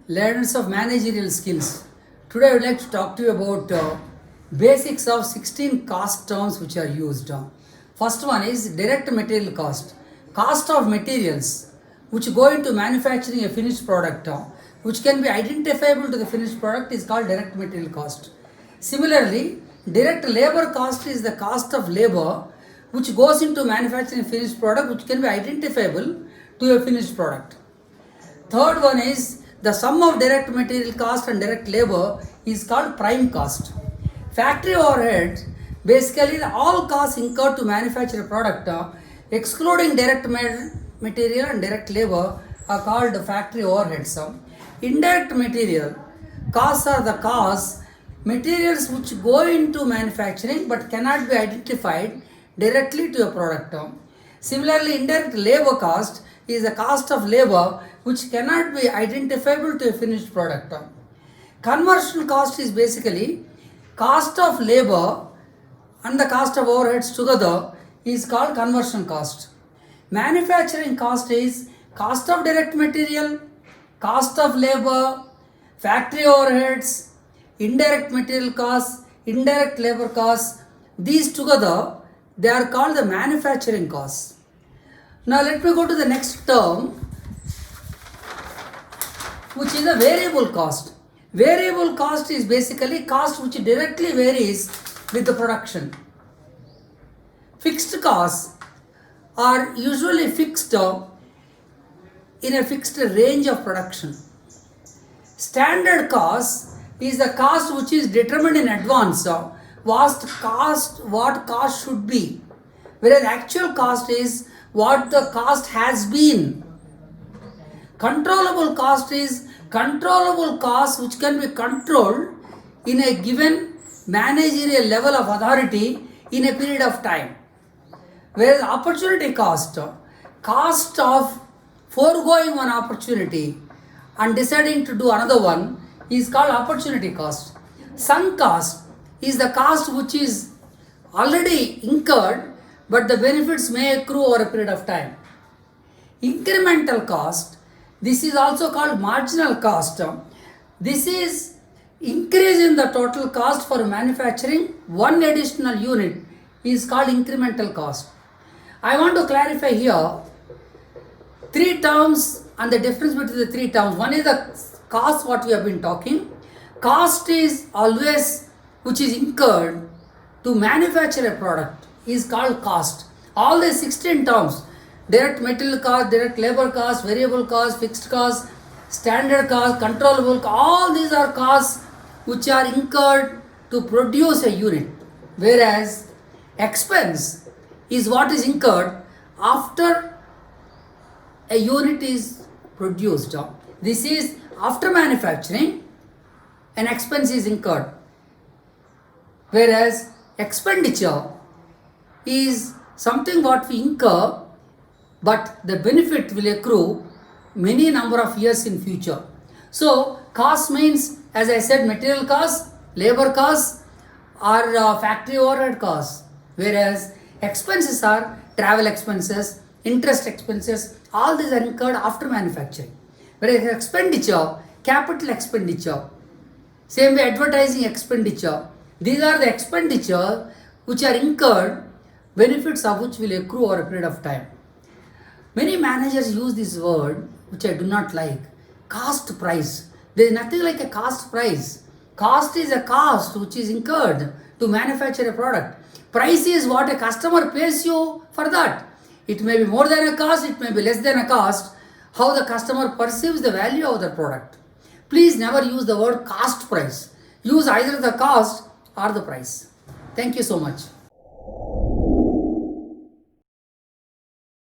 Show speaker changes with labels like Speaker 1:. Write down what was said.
Speaker 1: Learners of managerial skills. Today I would like to talk to you about basics of 16 cost terms which are used. First one is direct material cost. Cost of materials which go into manufacturing a finished product, which can be identifiable to the finished product, is called direct material cost. Similarly, direct labor cost is the cost of labor which goes into manufacturing a finished product, which can be identifiable to a finished product. Third one is the sum of direct material cost and direct labor is called prime cost. Factory overhead, basically all costs incurred to manufacture a product, excluding direct material and direct labor, are called factory overheads. Indirect material costs are the costs, materials which go into manufacturing but cannot be identified directly to a product. Similarly, indirect labor cost is the cost of labor which cannot be identifiable to a finished product. Conversion cost is basically cost of labor and the cost of overheads together is called conversion cost. Manufacturing cost is cost of direct material, cost of labor, factory overheads, indirect material costs, indirect labor costs. These together, they are called the manufacturing costs. Now let me go to the next term, which is a variable cost. Variable cost is basically cost which directly varies with the production. Fixed costs are usually fixed in a fixed range of production. Standard cost is the cost which is determined in advance, what cost should be, whereas actual cost is what the cost has been. Controllable cost is controllable cost which can be controlled in a given managerial level of authority in a period of time. Whereas opportunity cost of foregoing one opportunity and deciding to do another one is called opportunity cost. Sunk cost is the cost which is already incurred but the benefits may accrue over a period of time. Incremental cost, this is also called marginal cost. This is increase in the total cost for manufacturing one additional unit is called incremental cost. I want to clarify here three terms and the difference between the three terms. One is the cost, what we have been talking. Cost is always which is incurred to manufacture a product is called cost. All the 16 terms, direct material cost, direct labor cost, variable cost, fixed cost, standard cost, controllable cost, all these are costs which are incurred to produce a unit. Whereas expense is what is incurred after a unit is produced. This is after manufacturing, an expense is incurred. Whereas expenditure is something what we incur but the benefit will accrue many number of years in future. So cost means, as I said, material cost, labor cost or factory overhead cost, whereas expenses are travel expenses, interest expenses, all these are incurred after manufacturing. Whereas expenditure, capital expenditure, same way advertising expenditure, these are the expenditure which are incurred, benefits of which will accrue over a period of time. Many managers use this word which I do not like, cost price. There is nothing like a cost price. Cost is a cost which is incurred to manufacture a product. Price is what a customer pays you for that. It may be more than a cost, it may be less than a cost, how the customer perceives the value of the product. Please never use the word cost price. Use either the cost or the price. Thank you so much.